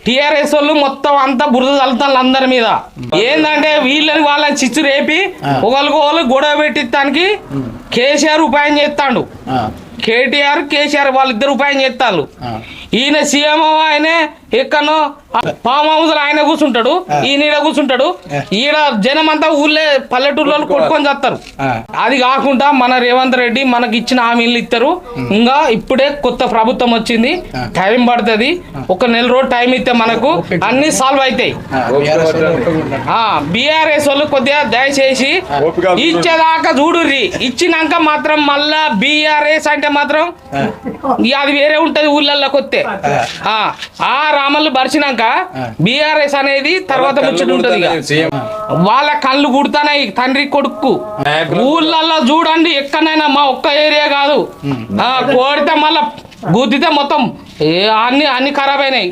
TRS వాళ్ళు మొత్తం అంతా బురద చల్లుతారు అందరి మీద. ఏంటంటే వాళ్ళని చిచ్చు రేపి ఒకరికి గొడవ పెట్టిస్తానికి కేసీఆర్ ఉపాయం చేస్తాడు. కేసీఆర్ వాళ్ళిద్దరు ఉపాయం చేస్తారు. ఈయన సీఎం ఆయనే ఎక్కడో ఫామ్ హౌస్ ఆయన కూర్చుంటాడు, ఈయన ఈడ కూర్చుంటాడు. ఈడ జనం అంతా ఊళ్ళే పల్లెటూర్లో కొట్టుకొని చేస్తారు. అది కాకుండా మన రేవంత్ రెడ్డి మనకి ఇచ్చిన హామీలు ఇస్తారు. ఇంకా ఇప్పుడే కొత్త ప్రభుత్వం వచ్చింది, టైం పడుతుంది. ఒక నెల రోజు టైం ఇస్తే మనకు అన్ని సాల్వ్ అవుతాయి. బీఆర్ఎస్ వాళ్ళు కొద్దిగా దయచేసి ఇచ్చేదాకా చూడుర్రి. ఇచ్చినాక మాత్రం మళ్ళా బీఆర్ఎస్ అంటే మాత్రం అది వేరే ఉంటది ఊళ్ళల్లోకి వస్తే. ఆ రామల్లు బరిచినాక బీఆర్ఎస్ అనేది తర్వాత ముచ్చట ఉంటది. వాళ్ళ కళ్ళు కుడతానాయి తండ్రి కొడుకు. ఊళ్ళల్లో చూడండి ఎక్కడైనా, మా ఒక్క ఏరియా కాదు, కోడితే మళ్ళా గుద్దితే మొత్తం అన్ని ఖరాబ్ అయినాయి.